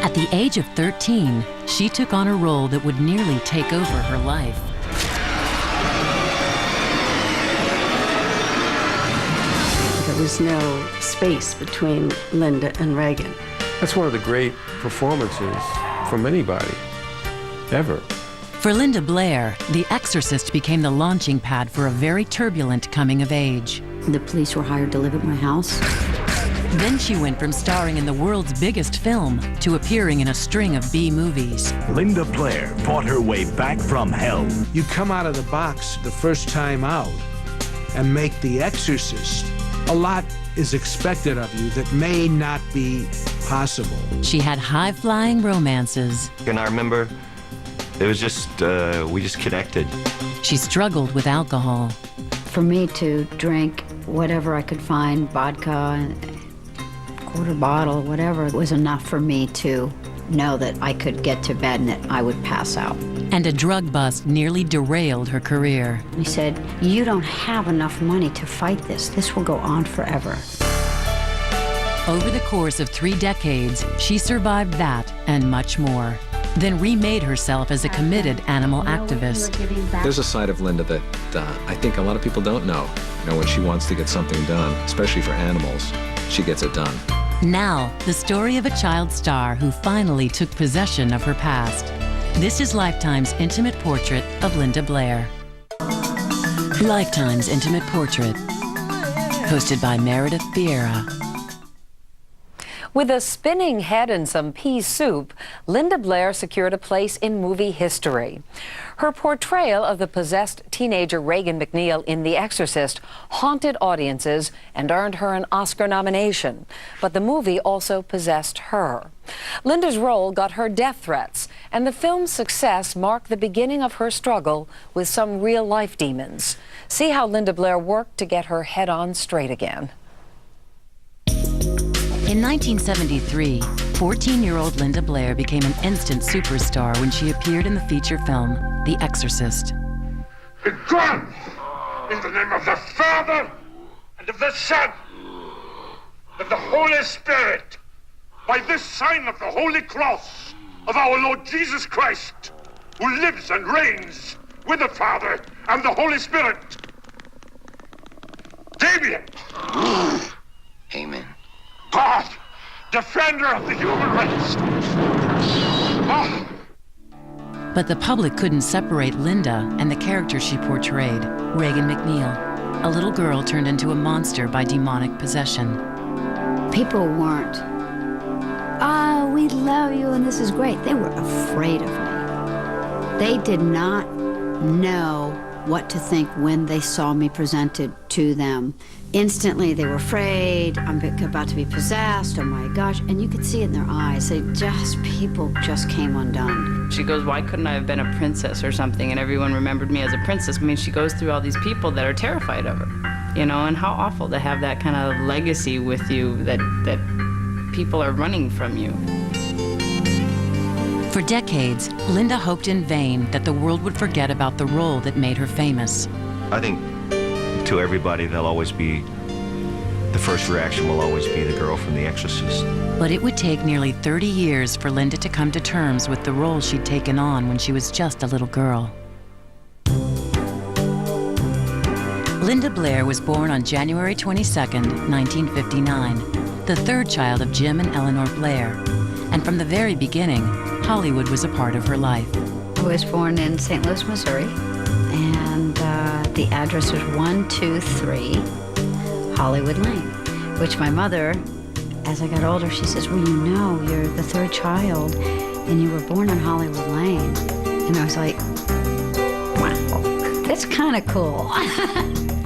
At the age of 13, she took on a role that would nearly take over her life. There was no space between Linda and Reagan. That's one of the great performances from anybody, ever. For Linda Blair, The Exorcist became the launching pad for a very turbulent coming of age. The police were hired to live at my house. Then she went from starring in the world's biggest film to appearing in a string of B movies. Linda Blair fought her way back from hell. You come out of the box the first time out and make The Exorcist. A lot is expected of you that may not be possible. She had high-flying romances. And I remember it was just, we just connected. She struggled with alcohol. For me to drink whatever I could find, vodka, quarter bottle, whatever, it was enough for me to know that I could get to bed and that I would pass out. And a drug bust nearly derailed her career. He said, "You don't have enough money to fight this. This will go on forever." Over the course of 3 decades, she survived that and much more, then remade herself as a committed animal activist. There's a side of Linda that I think a lot of people don't know. You know, when she wants to get something done, especially for animals, she gets it done. Now, the story of a child star who finally took possession of her past. This is Lifetime's intimate portrait of Linda Blair. Lifetime's Intimate Portrait, hosted by Meredith Vieira. With a spinning head and some pea soup, Linda Blair secured a place in movie history. Her portrayal of the possessed teenager Reagan McNeil in The Exorcist haunted audiences and earned her an Oscar nomination. But the movie also possessed her. Linda's role got her death threats, and the film's success marked the beginning of her struggle with some real-life demons. See how Linda Blair worked to get her head on straight again. In 1973, 14-year-old Linda Blair became an instant superstar when she appeared in the feature film, The Exorcist. Be gone! In the name of the Father, and of the Son, and of the Holy Spirit, by this sign of the Holy Cross of our Lord Jesus Christ, who lives and reigns with the Father and the Holy Spirit. Damien! Amen. God, defender of the human race. Oh. But the public couldn't separate Linda and the character she portrayed, Reagan McNeil, a little girl turned into a monster by demonic possession. People weren't, "Oh, we love you and this is great." They were afraid of me. They did not know what to think when they saw me presented to them. Instantly, they were afraid. I'm about to be possessed. Oh my gosh. And you could see it in their eyes. People just came undone. She goes, "Why couldn't I have been a princess or something?" And everyone remembered me as a princess. I mean, she goes through all these people that are terrified of her, you know, and how awful to have that kind of legacy with you that people are running from you. For decades, Linda hoped in vain that the world would forget about the role that made her famous. I think to everybody, they'll always be, the first reaction will always be the girl from The Exorcist. But it would take nearly 30 years for Linda to come to terms with the role she'd taken on when she was just a little girl. Linda Blair was born on January 22nd, 1959, the third child of Jim and Eleanor Blair. And from the very beginning, Hollywood was a part of her life. I was born in St. Louis, Missouri, and the address was 123 Hollywood Lane, which my mother, as I got older, she says, "Well, you know, you're the third child, and you were born on Hollywood Lane." And I was like, wow, that's kind of cool.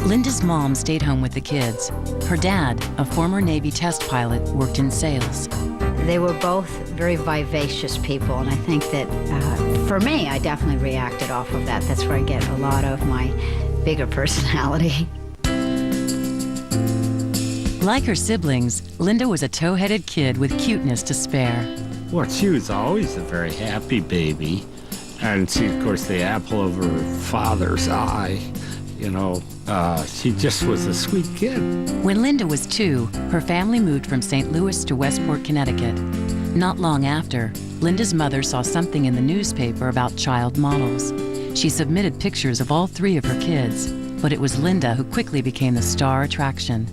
Linda's mom stayed home with the kids. Her dad, a former Navy test pilot, worked in sales. They were both very vivacious people, and I think that for me, I definitely reacted off of that. That's where I get a lot of my bigger personality. Like her siblings, Linda was a tow-headed kid with cuteness to spare. Well, she was always a very happy baby, and she, of course, the apple of her father's eye. You know, she just was a sweet kid. When Linda was 2, her family moved from St. Louis to Westport, Connecticut. Not long after, Linda's mother saw something in the newspaper about child models. She submitted pictures of all 3 of her kids, but it was Linda who quickly became the star attraction.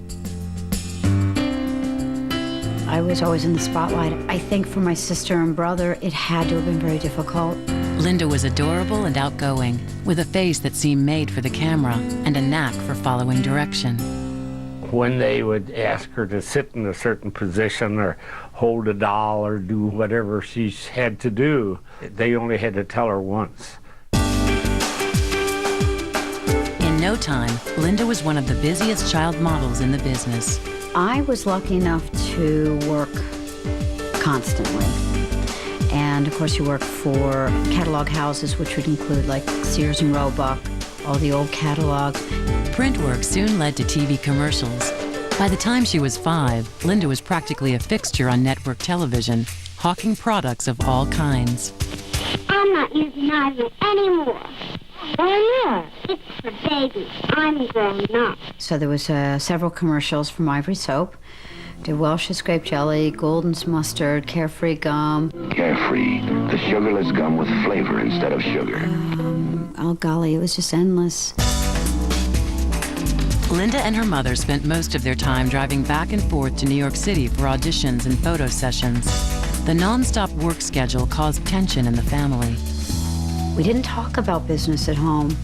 I was always in the spotlight. I think for my sister and brother, it had to have been very difficult. Linda was adorable and outgoing, with a face that seemed made for the camera and a knack for following direction. When they would ask her to sit in a certain position or hold a doll or do whatever she had to do, they only had to tell her once. In no time, Linda was one of the busiest child models in the business. I was lucky enough to work constantly. And of course you work for catalog houses, which would include like Sears and Roebuck, all the old catalogs. Print work soon led to TV commercials. By the time she was 5, Linda was practically a fixture on network television, hawking products of all kinds. I'm not using Ivory anymore. Why not? It's for babies. I'm grown up. So there was several commercials from Ivory Soap. Did Welch's grape jelly, Golden's mustard, Carefree gum. Carefree, the sugarless gum with flavor instead of sugar. Oh golly, it was just endless. Linda and her mother spent most of their time driving back and forth to New York City for auditions and photo sessions. The non-stop work schedule caused tension in the family. We didn't talk about business at home,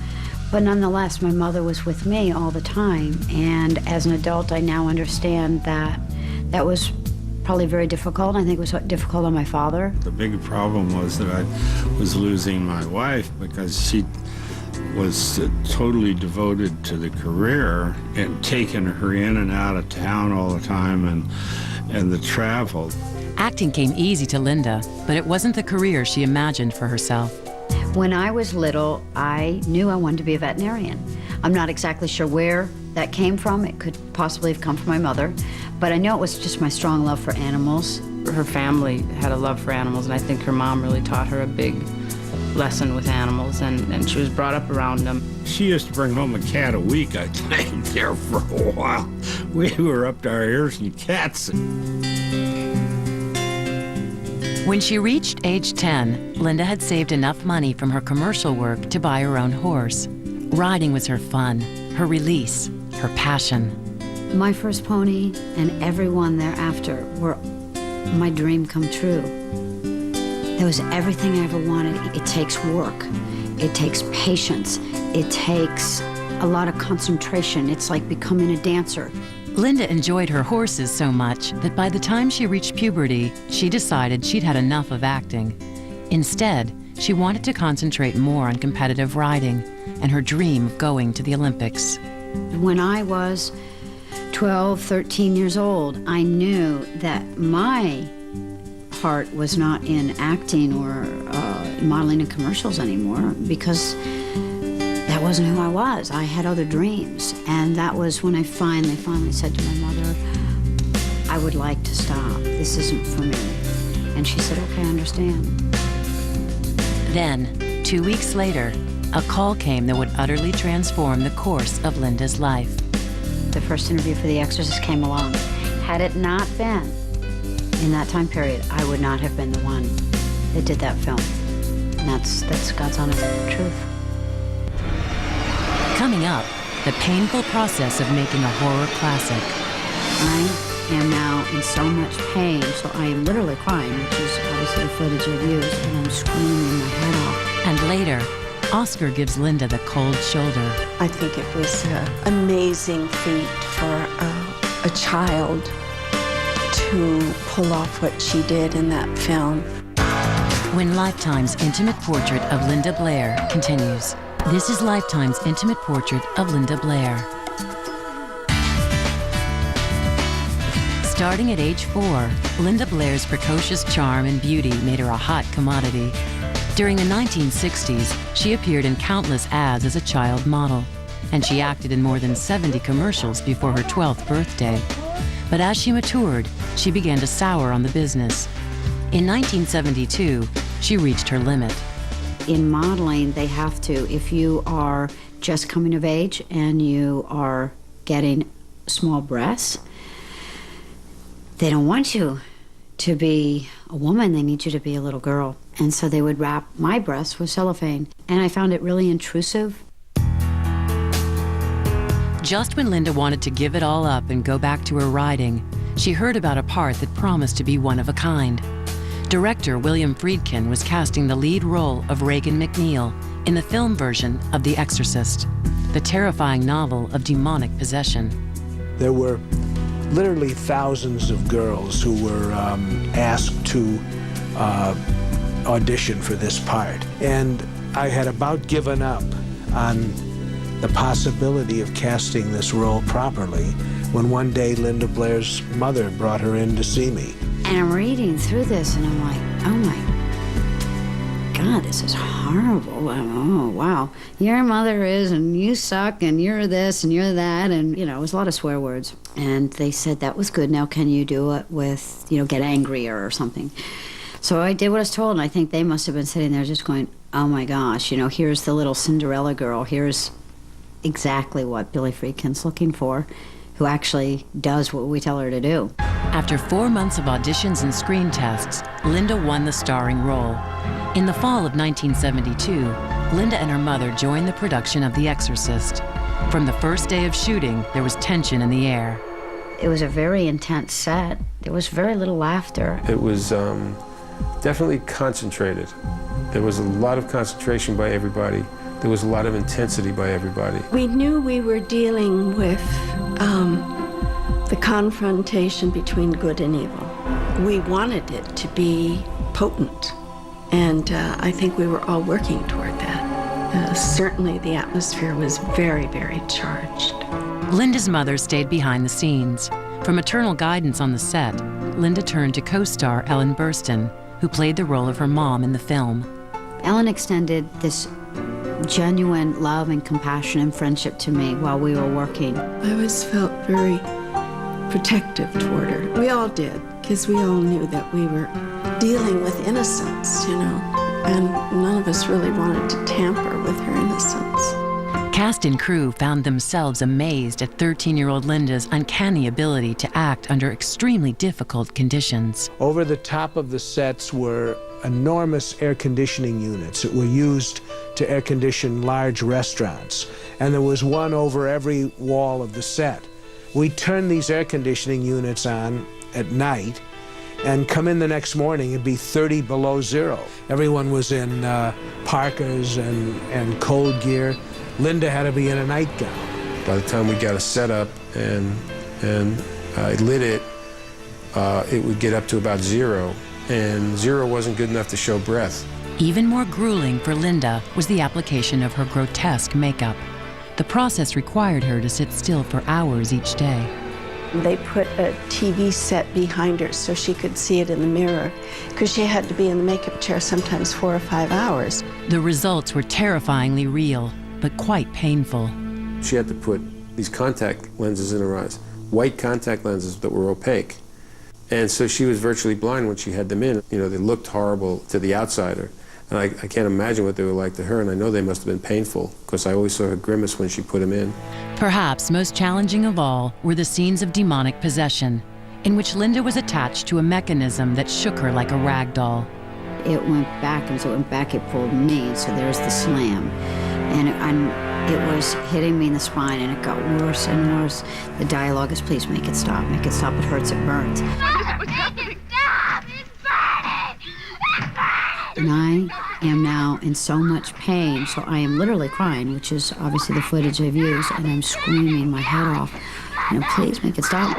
but nonetheless, my mother was with me all the time. And as an adult, I now understand that that was probably very difficult. I think it was difficult on my father. The big problem was that I was losing my wife because she was totally devoted to the career and taking her in and out of town all the time and the travel. Acting came easy to Linda, but it wasn't the career she imagined for herself. When I was little, I knew I wanted to be a veterinarian. I'm not exactly sure where that came from. It could possibly have come from my mother, but I know it was just my strong love for animals. Her family had a love for animals, and I think her mom really taught her a big lesson with animals, and she was brought up around them. She used to bring home a cat a week, I think, there for a while. We were up to our ears in cats. When she reached age 10, Linda had saved enough money from her commercial work to buy her own horse. Riding was her fun, her release, her passion. My first pony and everyone thereafter were my dream come true. That was everything I ever wanted. It takes work. It takes patience. It takes a lot of concentration. It's like becoming a dancer. Linda enjoyed her horses so much that by the time she reached puberty, she decided she'd had enough of acting. Instead, she wanted to concentrate more on competitive riding and her dream of going to the Olympics. When I was 12, 13 years old, I knew that my heart was not in acting or modeling in commercials anymore because that wasn't who I was. I had other dreams. And that was when I finally said to my mother, I would like to stop. This isn't for me. And she said, okay, I understand. Then, 2 weeks later, a call came that would utterly transform the course of Linda's life. The first interview for The Exorcist came along. Had it not been in that time period, I would not have been the one that did that film. And that's God's honest truth. Coming up, the painful process of making a horror classic. I am now in so much pain, so I am literally crying, which is obviously the footage I've used, and I'm screaming my head off. And later, Oscar gives Linda the cold shoulder. I think it was an amazing feat for a child to pull off what she did in that film. When Lifetime's intimate portrait of Linda Blair continues. This is Lifetime's intimate portrait of Linda Blair. Starting at age 4, Linda Blair's precocious charm and beauty made her a hot commodity. During the 1960s, she appeared in countless ads as a child model, and she acted in more than 70 commercials before her 12th birthday. But as she matured, she began to sour on the business. In 1972, she reached her limit. In modeling, they have to, if you are just coming of age and you are getting small breasts, they don't want you to be a woman, they need you to be a little girl. And so they would wrap my breasts with cellophane. And I found it really intrusive. Just when Linda wanted to give it all up and go back to her writing, she heard about a part that promised to be one of a kind. Director William Friedkin was casting the lead role of Regan MacNeil in the film version of The Exorcist, the terrifying novel of demonic possession. There were literally thousands of girls who were asked to audition for this part. And I had about given up on the possibility of casting this role properly when one day Linda Blair's mother brought her in to see me. And I'm reading through this and I'm like, oh my God, this is horrible. Oh, wow. Your mother is, and you suck, and you're this, and you're that, and, you know, it was a lot of swear words. And they said, that was good, now can you do it with, you know, get angrier or something? So I did what I was told, and I think they must have been sitting there just going, oh my gosh, you know, here's the little Cinderella girl, here's exactly what Billy Friedkin's looking for, who actually does what we tell her to do. After 4 months of auditions and screen tests, Linda won the starring role. In the fall of 1972, Linda and her mother joined the production of The Exorcist. From the first day of shooting, there was tension in the air. It was a very intense set. There was very little laughter. It was definitely concentrated. There was a lot of concentration by everybody. There was a lot of intensity by everybody. We knew we were dealing with the confrontation between good and evil. We wanted it to be potent, and I think we were all working toward that. Certainly the atmosphere was very, very charged. Linda's mother stayed behind the scenes. For maternal guidance on the set, Linda turned to co-star Ellen Burstyn, who played the role of her mom in the film. Ellen extended this genuine love and compassion and friendship to me while we were working. I always felt very protective toward her. We all did, because we all knew that we were dealing with innocence, you know, and none of us really wanted to tamper with her innocence. Cast and crew found themselves amazed at 13-year-old Linda's uncanny ability to act under extremely difficult conditions. Over the top of the sets were enormous air conditioning units that were used to air condition large restaurants, and there was one over every wall of the set. We turned these air conditioning units on at night and come in the next morning, it'd be 30 below zero. Everyone was in parkas and cold gear. Linda had to be in a nightgown. By the time we got a setup and I lit it, it would get up to about zero, and zero wasn't good enough to show breath. Even more grueling for Linda was the application of her grotesque makeup. The process required her to sit still for hours each day. They put a TV set behind her so she could see it in the mirror, because she had to be in the makeup chair sometimes 4 or 5 hours. The results were terrifyingly real, but quite painful. She had to put these contact lenses in her eyes, white contact lenses that were opaque. And so she was virtually blind when she had them in. You know, they looked horrible to the outsider. And I can't imagine what they were like to her, and I know they must have been painful, because I always saw her grimace when she put them in. Perhaps most challenging of all were the scenes of demonic possession, in which Linda was attached to a mechanism that shook her like a rag doll. It went back, and as it went back, it pulled me, so there's the slam. And it was hitting me in the spine, and it got worse and worse. The dialogue is, please make it stop, it hurts, it burns. And I am now in so much pain, so I am literally crying, which is obviously the footage I've used, and I'm screaming my head off. You know, please make it stop.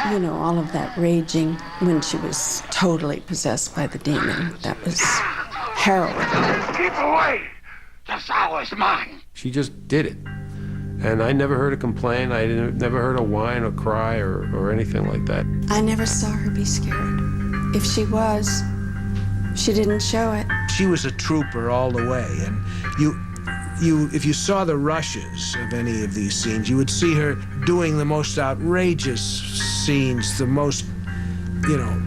You know, all of that raging when she was totally possessed by the demon, that was harrowing. Keep away! The soul is mine! She just did it. And I never heard her complain. I never heard her whine or cry or anything like that. I never saw her be scared. If she was, she didn't show it. She was a trooper all the way, and if you saw the rushes of any of these scenes, you would see her doing the most outrageous scenes, the most, you know,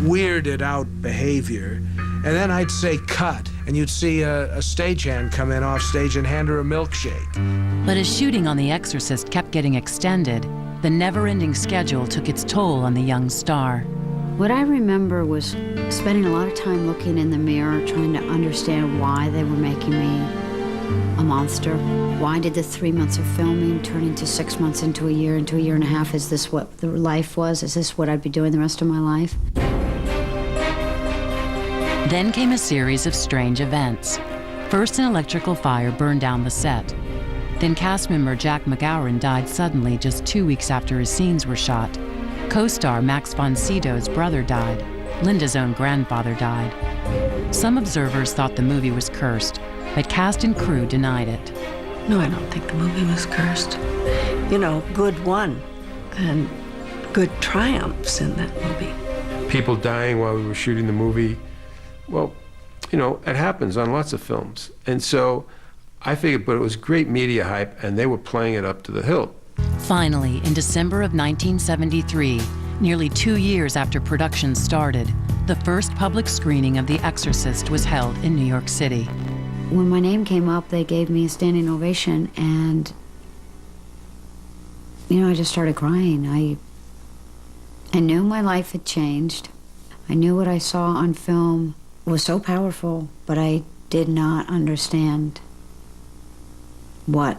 weirded out behavior. And then I'd say cut, and you'd see a stagehand come in off stage and hand her a milkshake. But as shooting on The Exorcist kept getting extended, the never-ending schedule took its toll on the young star. What I remember was spending a lot of time looking in the mirror, trying to understand why they were making me a monster. Why did the 3 months of filming turn into 6 months, into a year and a half? Is this what the life was? Is this what I'd be doing the rest of my life? Then came a series of strange events. First, an electrical fire burned down the set. Then cast member Jack McGowan died suddenly just 2 weeks after his scenes were shot. Co-star Max von Sydow's brother died. Linda's own grandfather died. Some observers thought the movie was cursed, but cast and crew denied it. No, I don't think the movie was cursed. You know, good won, and good triumphs in that movie. People dying while we were shooting the movie, well, you know, it happens on lots of films. And so I figured, but it was great media hype, and they were playing it up to the hilt. Finally, in December of 1973, nearly 2 years after production started, the first public screening of The Exorcist was held in New York City. When my name came up, they gave me a standing ovation, and, you know, I just started crying. I knew my life had changed. I knew what I saw on film was so powerful, but I did not understand what,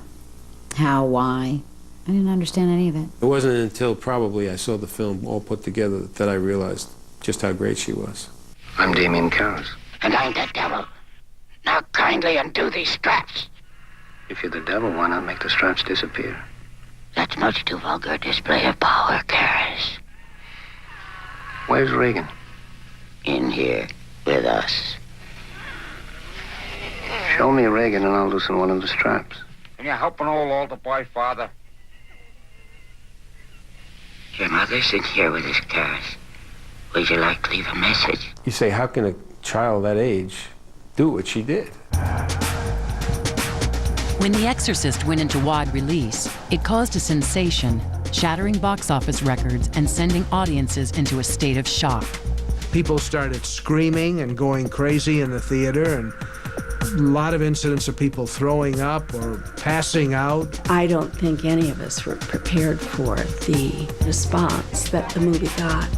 how, why. I didn't understand any of it. It wasn't until probably I saw the film all put together that I realized just how great she was. I'm Damien Karras. And I'm the devil. Now kindly undo these straps. If you're the devil, why not make the straps disappear? That's much too vulgar a display of power, Karras. Where's Regan? In here with us. Show me Regan and I'll loosen one of the straps. Can you help an old altar boy, Father? Your mother's in here with us, Karras. Would you like to leave a message? You say, how can a child that age do what she did? When The Exorcist went into wide release, it caused a sensation, shattering box office records and sending audiences into a state of shock. People started screaming and going crazy in the theater, and a lot of incidents of people throwing up or passing out. I don't think any of us were prepared for the response that the movie got,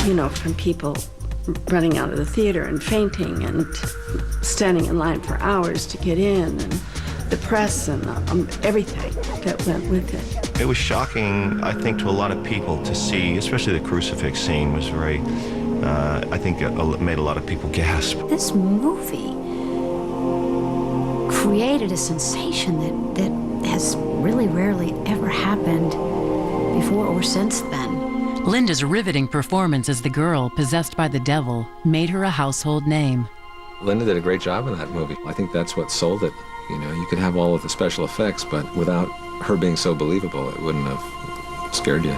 you know, from people running out of the theater and fainting and standing in line for hours to get in, and the press and everything that went with it. It was shocking, I think, to a lot of people to see, especially the crucifix scene was very, I think it made a lot of people gasp. This movie created a sensation that has really rarely ever happened before or since then. Linda's riveting performance as the girl possessed by the devil made her a household name. Linda did a great job in that movie. I think that's what sold it. You know, you could have all of the special effects, but without her being so believable, it wouldn't have scared you.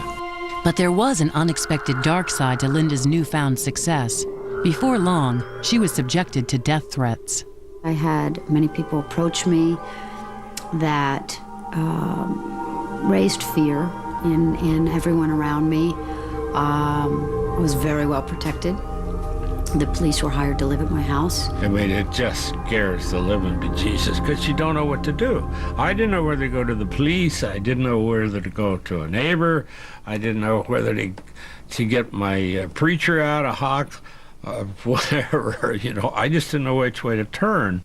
But there was an unexpected dark side to Linda's newfound success. Before long, she was subjected to death threats. I had many people approach me that raised fear in everyone around me. I was very well protected. The police were hired to live at my house. I mean, it just scares the living bejesus because you don't know what to do. I didn't know whether to go to the police. I didn't know whether to go to a neighbor. I didn't know whether to get my preacher out, a hawk, whatever. You know, I just didn't know which way to turn.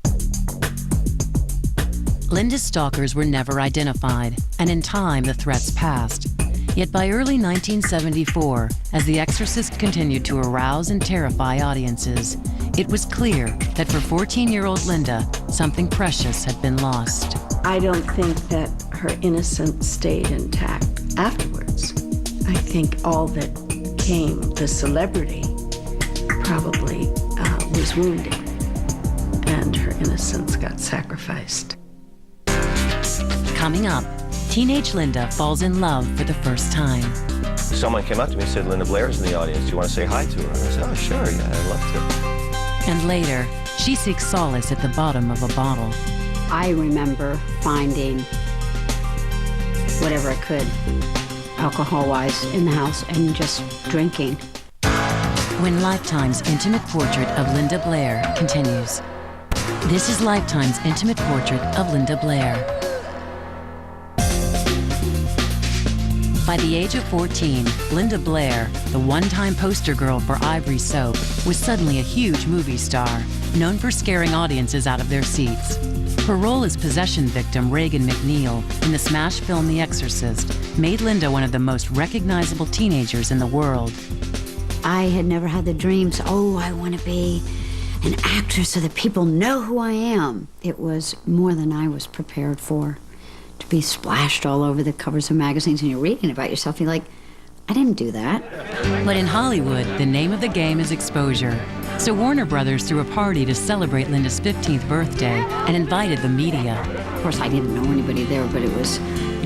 Linda's stalkers were never identified, and in time the threats passed. Yet by early 1974, as The Exorcist continued to arouse and terrify audiences, it was clear that for 14-year-old Linda, something precious had been lost. I don't think that her innocence stayed intact afterwards. I think all that came, the celebrity, probably was wounded, and her innocence got sacrificed. Coming up, teenage Linda falls in love for the first time. Someone came up to me and said, Linda Blair's in the audience. Do you want to say hi to her? And I said, oh, sure, yeah, I'd love to. And later, she seeks solace at the bottom of a bottle. I remember finding whatever I could, alcohol-wise, in the house and just drinking. When Lifetime's intimate portrait of Linda Blair continues. This is Lifetime's intimate portrait of Linda Blair. By the age of 14, Linda Blair, the one-time poster girl for Ivory Soap, was suddenly a huge movie star, known for scaring audiences out of their seats. Her role as possession victim Regan McNeil in the smash film The Exorcist made Linda one of the most recognizable teenagers in the world. I had never had the dreams, oh, I want to be an actress so that people know who I am. It was more than I was prepared for. To be splashed all over the covers of magazines and you're reading about yourself, you're like, I didn't do that. But in Hollywood, the name of the game is exposure. So Warner Brothers threw a party to celebrate Linda's 15th birthday and invited the media. Of course, I didn't know anybody there, but it was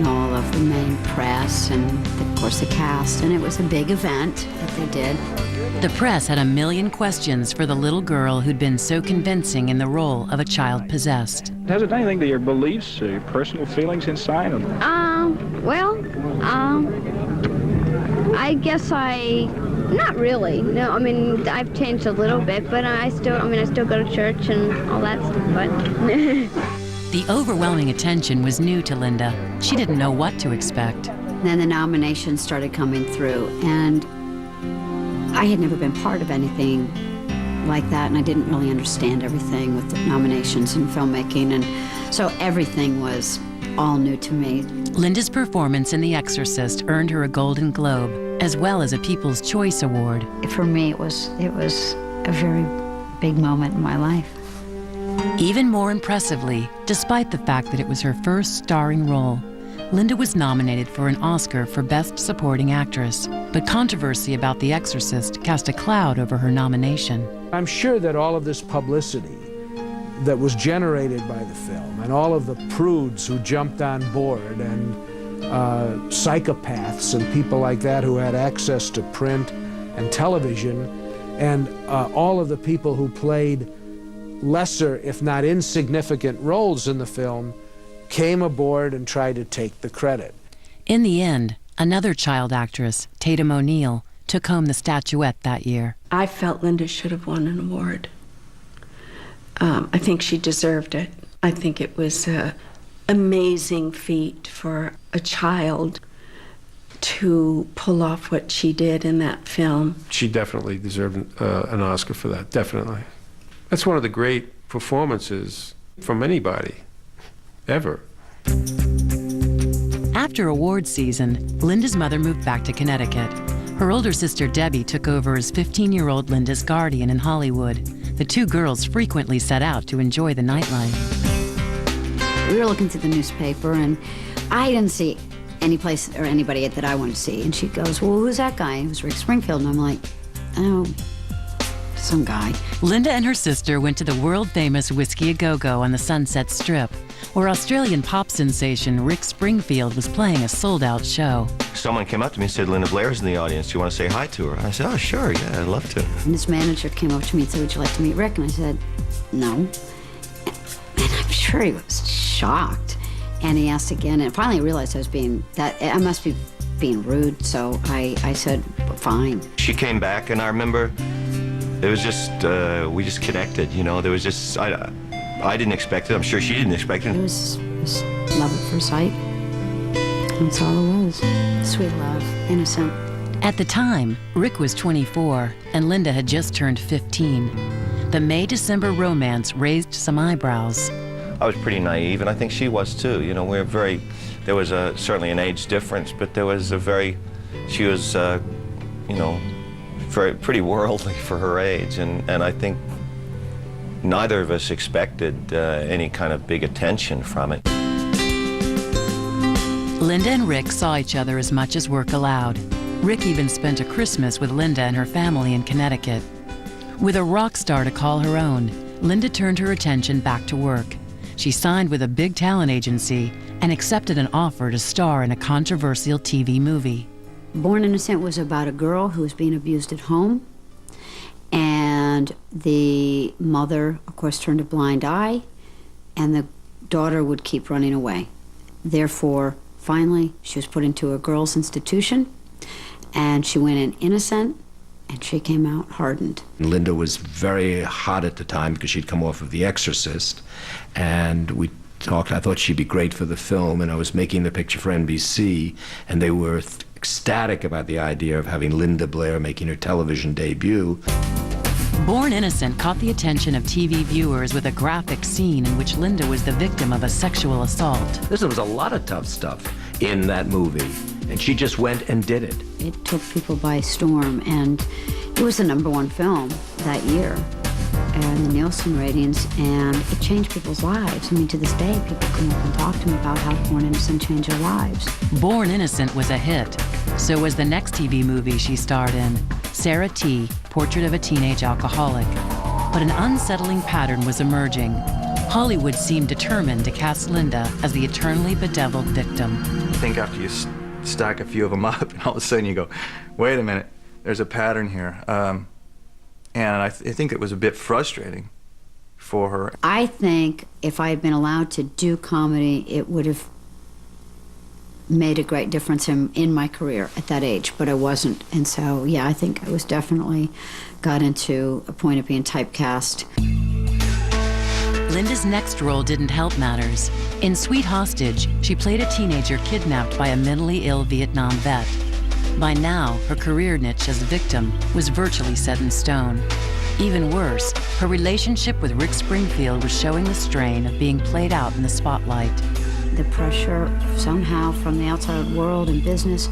all of the main press and, of course, the cast, and it was a big event that they did. The press had a million questions for the little girl who'd been so convincing in the role of a child possessed. Has it anything to your beliefs, your personal feelings inside? I guess not really. No, I mean, I've changed a little bit, but I still go to church and all that stuff, but... The overwhelming attention was new to Linda. She didn't know what to expect. Then the nominations started coming through, and I had never been part of anything like that, and I didn't really understand everything with the nominations and filmmaking, and so everything was all new to me. Linda's performance in The Exorcist earned her a Golden Globe, as well as a People's Choice Award. For me, it was a very big moment in my life. Even more impressively, despite the fact that it was her first starring role, Linda was nominated for an Oscar for Best Supporting Actress, but controversy about The Exorcist cast a cloud over her nomination. I'm sure that all of this publicity that was generated by the film and all of the prudes who jumped on board and psychopaths and people like that who had access to print and television and all of the people who played lesser, if not insignificant, roles in the film came aboard and tried to take the credit. In the end, another child actress, Tatum O'Neal, took home the statuette that year. I felt Linda should have won an award. I think she deserved it. I think it was an amazing feat for a child to pull off what she did in that film. She definitely deserved an Oscar for that, definitely. That's one of the great performances from anybody, ever. After awards season, Linda's mother moved back to Connecticut. Her older sister Debbie took over as 15-year-old Linda's guardian in Hollywood. The two girls frequently set out to enjoy the nightlife. We were looking through the newspaper, and I didn't see any place or anybody that I wanted to see. And she goes, well, who's that guy? It was Rick Springfield. And I'm like, oh, some guy. Linda and her sister went to the world-famous Whiskey A Go-Go on the Sunset Strip, where Australian pop sensation Rick Springfield was playing a sold-out show. Someone came up to me and said, Linda Blair's in the audience. Do you want to say hi to her? I said, oh, sure, yeah, I'd love to. And this manager came up to me and said, would you like to meet Rick? And I said, no. And I'm sure he was shocked. And he asked again, and finally I realized I must be being rude, so I said, fine. She came back, and I remember it was just, we just connected, you know. There was just, I didn't expect it. I'm sure she didn't expect it. It was love at first sight. That's all it was. Sweet love, innocent. At the time, Rick was 24, and Linda had just turned 15. The May-December romance raised some eyebrows. I was pretty naive, and I think she was too. You know, there was certainly an age difference, but there was she was, you know, pretty worldly for her age, and I think neither of us expected any kind of big attention from it. Linda and Rick saw each other as much as work allowed. Rick even spent a Christmas with Linda and her family in Connecticut. With a rock star to call her own, Linda turned her attention back to work. She signed with a big talent agency and accepted an offer to star in a controversial TV movie. Born Innocent was about a girl who was being abused at home, and the mother, of course, turned a blind eye, and the daughter would keep running away. Therefore, finally, she was put into a girls' institution, and she went in innocent, and she came out hardened. Linda was very hot at the time because she'd come off of The Exorcist, and we talked. I thought she'd be great for the film, and I was making the picture for NBC, and they were ecstatic about the idea of having Linda Blair making her television debut. Born Innocent caught the attention of TV viewers with a graphic scene in which Linda was the victim of a sexual assault. There was a lot of tough stuff in that movie, and she just went and did it. It took people by storm, and it was the #1 film that year, and the Nielsen ratings, and it changed people's lives. I mean, to this day, people come up and talk to me about how Born Innocent changed their lives. Born Innocent was a hit. So was the next TV movie she starred in, Sarah T., Portrait of a Teenage Alcoholic. But an unsettling pattern was emerging. Hollywood seemed determined to cast Linda as the eternally bedeviled victim. I think after you stack a few of them up, and all of a sudden you go, wait a minute, there's a pattern here. And I think it was a bit frustrating for her. I think if I had been allowed to do comedy, it would have made a great difference in my career at that age, but I wasn't. And so, yeah, I think I was definitely got into a point of being typecast. Linda's next role didn't help matters. In Sweet Hostage, she played a teenager kidnapped by a mentally ill Vietnam vet. By now, her career niche as a victim was virtually set in stone. Even worse, her relationship with Rick Springfield was showing the strain of being played out in the spotlight. The pressure somehow from the outside world and business,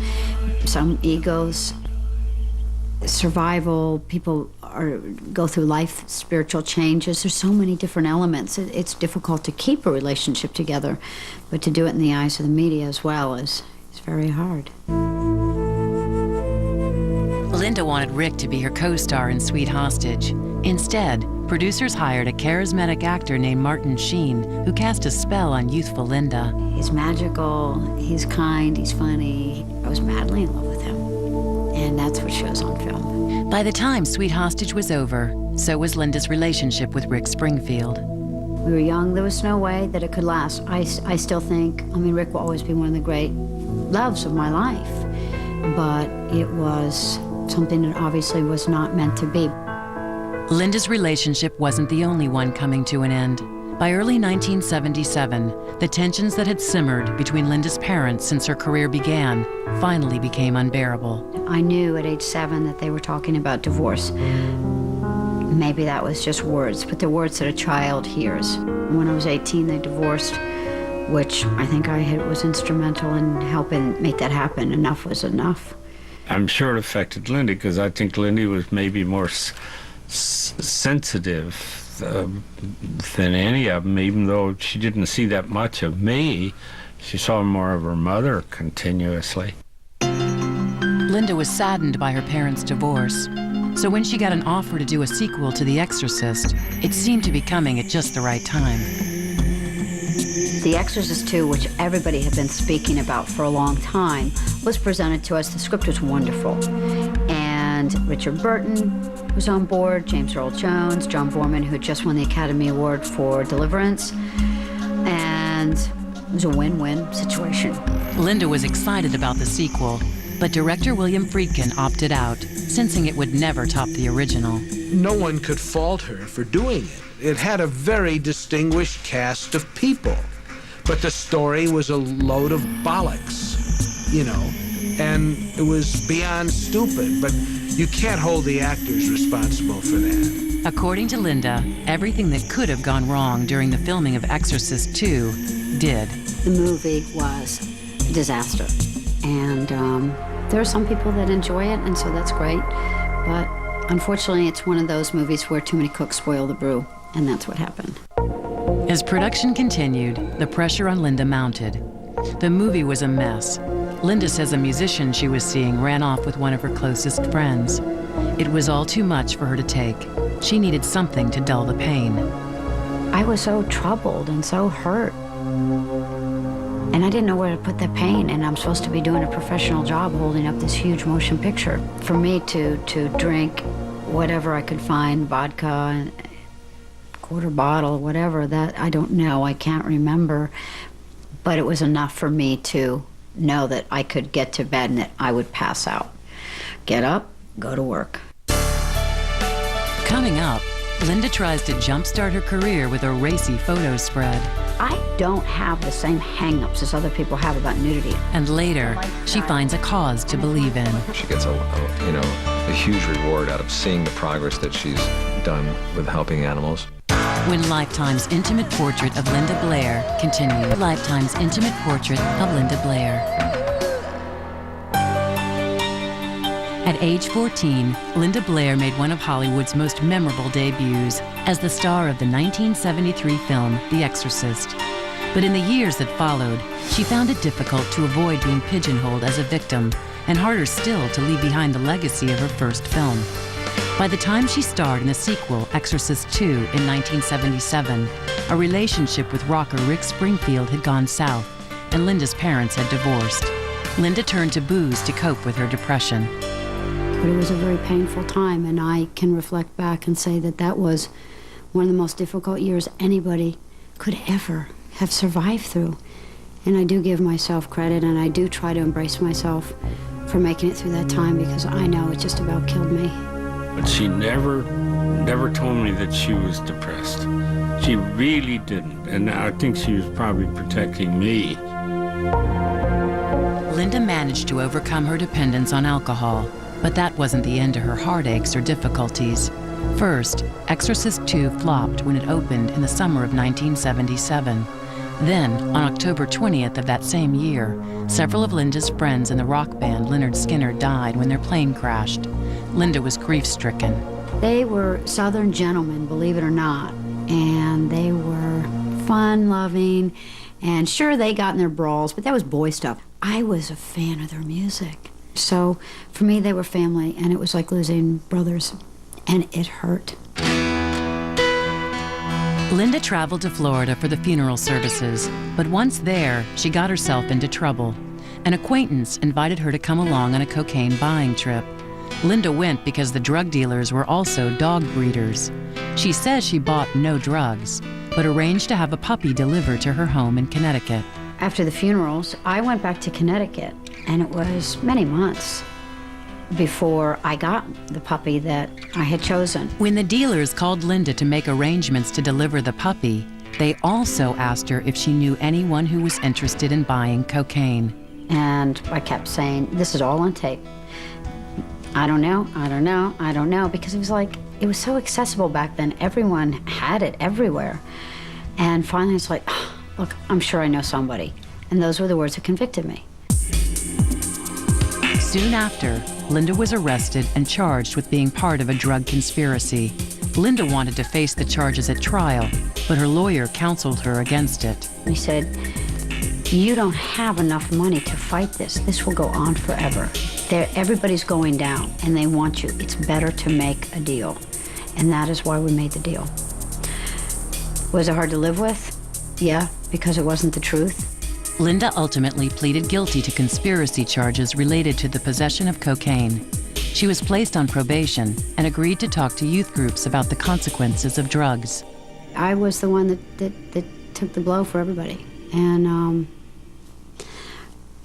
some egos, survival, people go through life spiritual changes. There's so many different elements. It's difficult to keep a relationship together, but to do it in the eyes of the media as well is very hard. Linda wanted Rick to be her co-star in Sweet Hostage. Instead, producers hired a charismatic actor named Martin Sheen, who cast a spell on youthful Linda. He's magical, he's kind, he's funny. I was madly in love with him, and that's what shows on film. By the time Sweet Hostage was over, so was Linda's relationship with Rick Springfield. We were young, there was no way that it could last. I still think, Rick will always be one of the great loves of my life, but it was something that obviously was not meant to be. Linda's relationship wasn't the only one coming to an end. By early 1977, the tensions that had simmered between Linda's parents since her career began finally became unbearable. I knew at age 7 that they were talking about divorce. Maybe that was just words, but the words that a child hears. When I was 18, they divorced, which I think was instrumental in helping make that happen. Enough was enough. I'm sure it affected Linda because I think Linda was maybe more sensitive than any of them, even though she didn't see that much of me. She saw more of her mother continuously. Linda was saddened by her parents' divorce, so when she got an offer to do a sequel to The Exorcist, it seemed to be coming at just the right time. The Exorcist II, which everybody had been speaking about for a long time, was presented to us. The script was wonderful. And Richard Burton was on board, James Earl Jones, John Borman, who just won the Academy Award for Deliverance. And it was a win-win situation. Linda was excited about the sequel, but director William Friedkin opted out, sensing it would never top the original. No one could fault her for doing it. It had a very distinguished cast of people. But the story was a load of bollocks, and it was beyond stupid, but you can't hold the actors responsible for that. According to Linda, everything that could have gone wrong during the filming of Exorcist II did. The movie was a disaster, and there are some people that enjoy it, and so that's great, but unfortunately it's one of those movies where too many cooks spoil the brew, and that's what happened. As production continued, the pressure on Linda mounted. The movie was a mess. Linda says a musician she was seeing ran off with one of her closest friends. It was all too much for her to take. She needed something to dull the pain. I was so troubled and so hurt. And I didn't know where to put the pain, and I'm supposed to be doing a professional job holding up this huge motion picture. For me to drink whatever I could find, vodka, quarter bottle, whatever, that I don't know, I can't remember, but it was enough for me to know that I could get to bed and that I would pass out. Get up, go to work. Coming up, Linda tries to jumpstart her career with a racy photo spread. I don't have the same hang-ups as other people have about nudity. And later, she finds a cause to believe in. She gets a huge reward out of seeing the progress that she's done with helping animals. When Lifetime's intimate portrait of Linda Blair continued. Lifetime's intimate portrait of Linda Blair. At age 14, Linda Blair made one of Hollywood's most memorable debuts as the star of the 1973 film The Exorcist. But in the years that followed, she found it difficult to avoid being pigeonholed as a victim, and harder still to leave behind the legacy of her first film. By the time she starred in the sequel, Exorcist II, in 1977, a relationship with rocker Rick Springfield had gone south, and Linda's parents had divorced. Linda turned to booze to cope with her depression. But it was a very painful time, and I can reflect back and say that that was one of the most difficult years anybody could ever have survived through. And I do give myself credit, and I do try to embrace myself for making it through that time, because I know it just about killed me. But she never told me that she was depressed. She really didn't, and I think she was probably protecting me. Linda managed to overcome her dependence on alcohol, but that wasn't the end to her heartaches or difficulties. First, Exorcist II flopped when it opened in the summer of 1977. Then, on October 20th of that same year, several of Linda's friends in the rock band Lynyrd Skynyrd died when their plane crashed. Linda was grief-stricken. They were Southern gentlemen, believe it or not, and they were fun-loving, and sure, they got in their brawls, but that was boy stuff. I was a fan of their music. So for me, they were family, and it was like losing brothers, and it hurt. Linda traveled to Florida for the funeral services, but once there, she got herself into trouble. An acquaintance invited her to come along on a cocaine buying trip. Linda went because the drug dealers were also dog breeders. She says she bought no drugs, but arranged to have a puppy delivered to her home in Connecticut. After the funerals, I went back to Connecticut, and it was many months before I got the puppy that I had chosen. When the dealers called Linda to make arrangements to deliver the puppy, they also asked her if she knew anyone who was interested in buying cocaine. And I kept saying, this is all on tape. I don't know, I don't know, I don't know, because it was like, it was so accessible back then. Everyone had it everywhere. And finally it's like, oh, look, I'm sure I know somebody. And those were the words that convicted me. Soon after, Linda was arrested and charged with being part of a drug conspiracy. Linda wanted to face the charges at trial, but her lawyer counseled her against it. He said, you don't have enough money to fight this. This will go on forever. Everybody's going down, and they want you. It's better to make a deal. And that is why we made the deal. Was it hard to live with? Yeah, because it wasn't the truth. Linda ultimately pleaded guilty to conspiracy charges related to the possession of cocaine. She was placed on probation and agreed to talk to youth groups about the consequences of drugs. I was the one that took the blow for everybody. And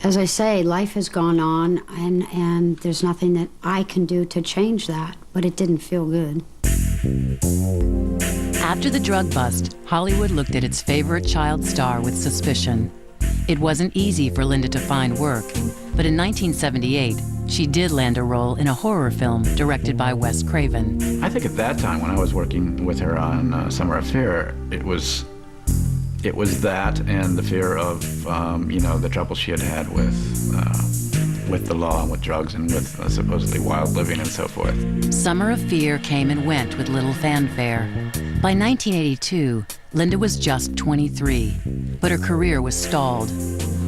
as I say, life has gone on, and there's nothing that I can do to change that, but it didn't feel good. After the drug bust, Hollywood looked at its favorite child star with suspicion. It wasn't easy for Linda to find work, but in 1978, she did land a role in a horror film directed by Wes Craven. I think at that time, when I was working with her on Summer of Fear, it was that and the fear of, the trouble she had had with the law and with drugs and with supposedly wild living and so forth. Summer of Fear came and went with little fanfare. By 1982, Linda was just 23, but her career was stalled.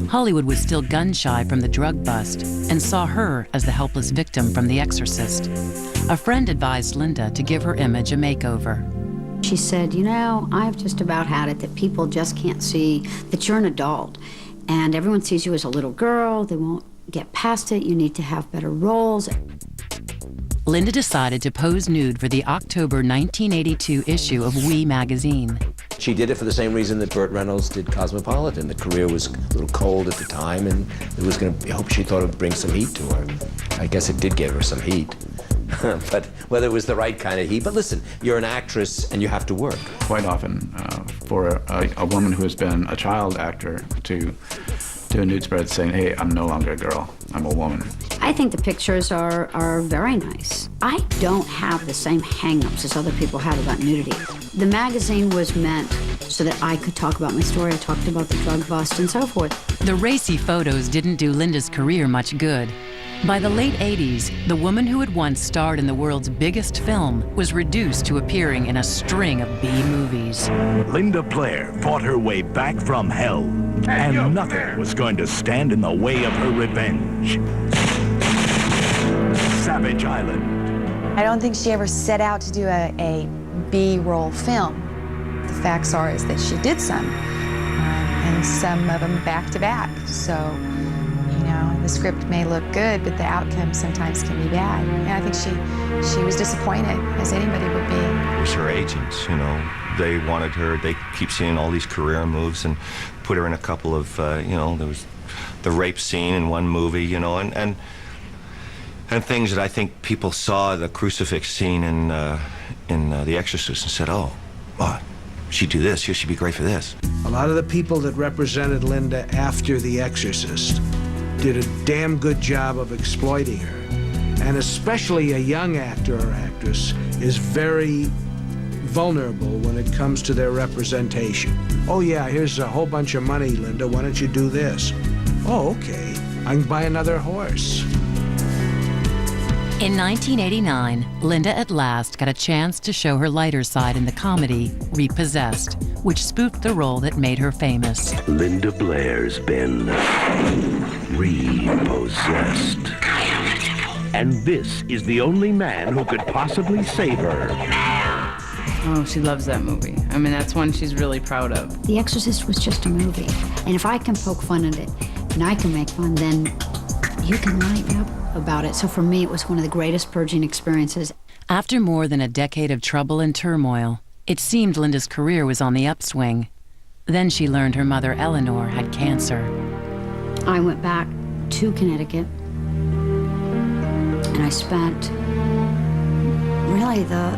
Hollywood was still gun-shy from the drug bust and saw her as the helpless victim from The Exorcist. A friend advised Linda to give her image a makeover. She said, I've just about had it that people just can't see that you're an adult, and everyone sees you as a little girl. They won't get past it. You need to have better roles. Linda decided to pose nude for the October 1982 issue of Oui magazine. She did it for the same reason that Burt Reynolds did Cosmopolitan. The career was a little cold at the time, and it was I hope she thought it would bring some heat to her. I guess it did give her some heat. but whether it was the right kind of heat. But listen, you're an actress and you have to work. Quite often, for a woman who has been a child actor to do a nude spread saying, hey, I'm no longer a girl, I'm a woman. I think the pictures are very nice. I don't have the same hang-ups as other people have about nudity. The magazine was meant so that I could talk about my story. I talked about the drug bust and so forth. The racy photos didn't do Linda's career much good. By the late 80s, the woman who had once starred in the world's biggest film was reduced to appearing in a string of B movies. Linda Blair fought her way back from hell, and nothing was going to stand in the way of her revenge. Savage Island. I don't think she ever set out to do a B-roll film. The facts are is that she did some, and some of them back to back. So, you know, the script may look good, but the outcome sometimes can be bad. And I think she was disappointed, as anybody would be. It was her agents, you know. They wanted her, they keep seeing all these career moves and put her in a couple of, you know, there was the rape scene in one movie, you know, and things that I think people saw, the crucifix scene in The Exorcist, and said, oh, she'd do this, she'd be great for this. A lot of the people that represented Linda after The Exorcist did a damn good job of exploiting her. And especially a young actor or actress is very vulnerable when it comes to their representation. Oh yeah, here's a whole bunch of money, Linda, why don't you do this? Oh, okay, I can buy another horse. In 1989, Linda at last got a chance to show her lighter side in the comedy Repossessed, which spoofed the role that made her famous. Linda Blair's been repossessed. And this is the only man who could possibly save her. Oh, she loves that movie. I mean, that's one she's really proud of. The Exorcist was just a movie. And if I can poke fun at it and I can make fun, then you can lighten up about it. So for me, it was one of the greatest purging experiences. After more than a decade of trouble and turmoil, it seemed Linda's career was on the upswing. Then she learned her mother, Eleanor, had cancer. I went back to Connecticut, and I spent really the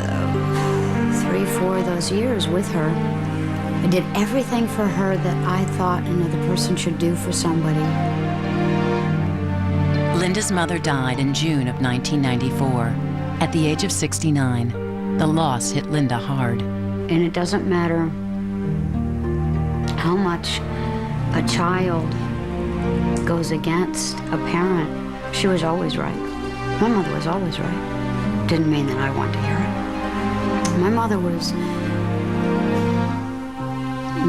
3-4 of those years with her. I did everything for her that I thought another person should do for somebody. Linda's mother died in June of 1994. At the age of 69, the loss hit Linda hard. And it doesn't matter how much a child goes against a parent, she was always right. My mother was always right. Didn't mean that I wanted to hear it. My mother was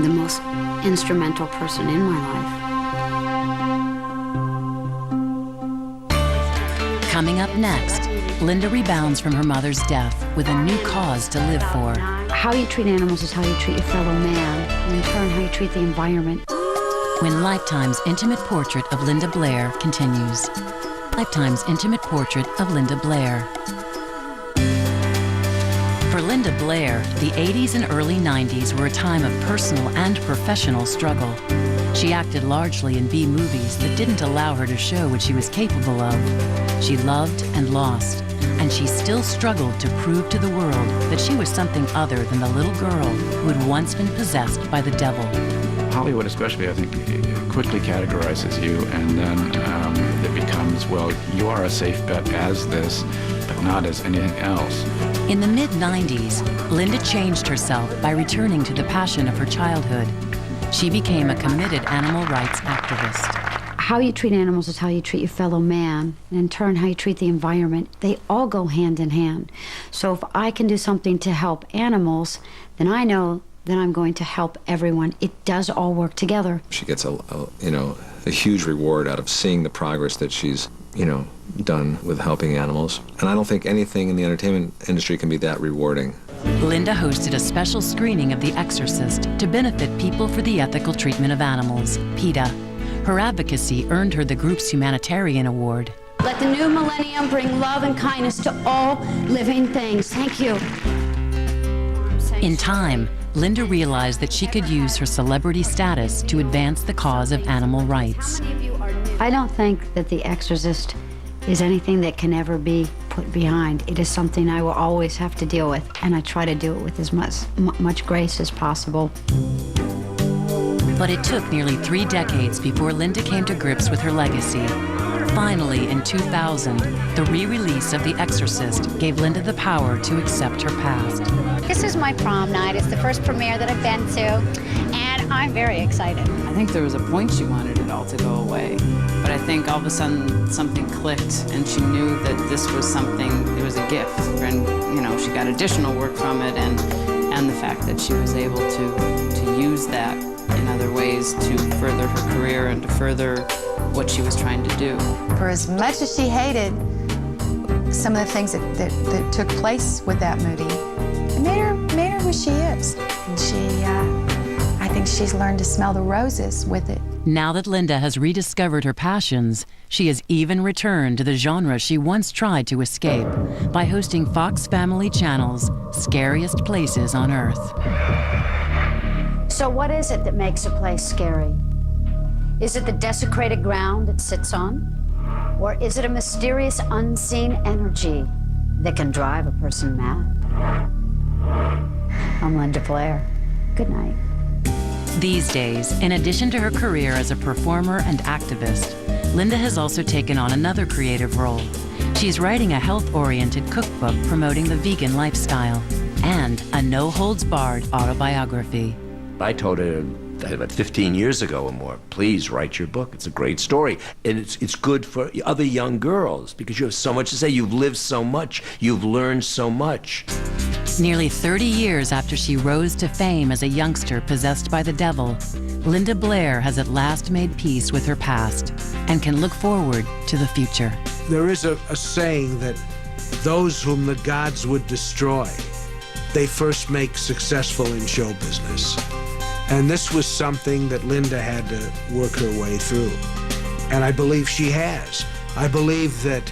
the most instrumental person in my life. Coming up next, Linda rebounds from her mother's death with a new cause to live for. How you treat animals is how you treat your fellow man, and in turn, how you treat the environment. When Lifetime's intimate portrait of Linda Blair continues. Lifetime's intimate portrait of Linda Blair. For Linda Blair, the 80s and early 90s were a time of personal and professional struggle. She acted largely in B movies that didn't allow her to show what she was capable of. She loved and lost, and she still struggled to prove to the world that she was something other than the little girl who had once been possessed by the devil. Hollywood especially, I think, quickly categorizes you, and then it becomes, well, you are a safe bet as this, but not as anything else. In the mid-90s, Linda changed herself by returning to the passion of her childhood. She became a committed animal rights activist. How you treat animals is how you treat your fellow man, and in turn, how you treat the environment. They all go hand in hand. So if I can do something to help animals, then I know that I'm going to help everyone. It does all work together. She gets a huge reward out of seeing the progress that she's, done with helping animals. And I don't think anything in the entertainment industry can be that rewarding. Linda hosted a special screening of The Exorcist to benefit People for the Ethical Treatment of Animals, PETA. Her advocacy earned her the group's Humanitarian Award. Let the new millennium bring love and kindness to all living things. Thank you. In time, Linda realized that she could use her celebrity status to advance the cause of animal rights. I don't think that The Exorcist is anything that can ever be put behind. It is something I will always have to deal with, and I try to do it with as much grace as possible. But it took nearly 3 decades before Linda came to grips with her legacy. Finally, in 2000, the re-release of The Exorcist gave Linda the power to accept her past. This is my prom night. It's the first premiere that I've been to, and I'm very excited. I think there was a point she wanted it all to go away. But I think all of a sudden something clicked, and she knew that this was something, it was a gift. And, you know, she got additional work from it, and the fact that she was able to use that in other ways to further her career and to further what she was trying to do. For as much as she hated some of the things that took place with that movie, it made her who she is. And I think she's learned to smell the roses with it. Now that Linda has rediscovered her passions, she has even returned to the genre she once tried to escape by hosting Fox Family Channel's Scariest Places on Earth. So what is it that makes a place scary? Is it the desecrated ground it sits on? Or is it a mysterious, unseen energy that can drive a person mad? I'm Linda Blair. Good night. These days, in addition to her career as a performer and activist, Linda has also taken on another creative role. She's writing a health-oriented cookbook promoting the vegan lifestyle and a no-holds-barred autobiography. I told her about 15 years ago or more, please write your book. It's a great story. And it's good for other young girls because you have so much to say. You've lived so much. You've learned so much. Nearly 30 years after she rose to fame as a youngster possessed by the devil, Linda Blair has at last made peace with her past and can look forward to the future. There is a saying that those whom the gods would destroy, they first make successful in show business. And this was something that Linda had to work her way through. And I believe she has. I believe that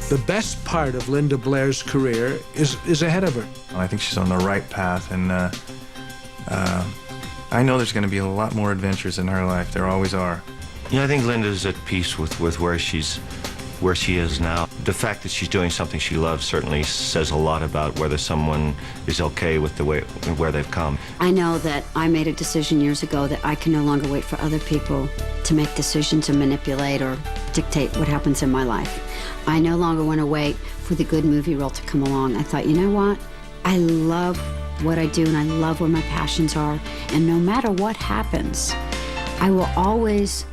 the best part of Linda Blair's career is ahead of her. I think she's on the right path, and I know there's going to be a lot more adventures in her life. There always are. Yeah, I think Linda's at peace with where she is now. The fact that she's doing something she loves certainly says a lot about whether someone is okay with the way where they've come. I know that I made a decision years ago that I can no longer wait for other people to make decisions and manipulate or dictate what happens in my life. I no longer want to wait for the good movie role to come along. I thought, you know what? I love what I do and I love where my passions are. And no matter what happens, I will always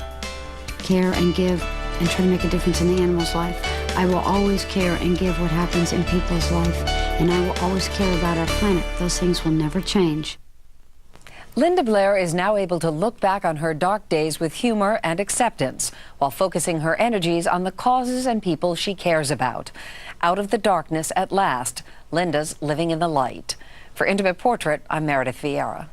care and give and try to make a difference in the animal's life. I will always care and give what happens in people's life. And I will always care about our planet. Those things will never change. Linda Blair is now able to look back on her dark days with humor and acceptance, while focusing her energies on the causes and people she cares about. Out of the darkness at last, Linda's living in the light. For Intimate Portrait, I'm Meredith Vieira.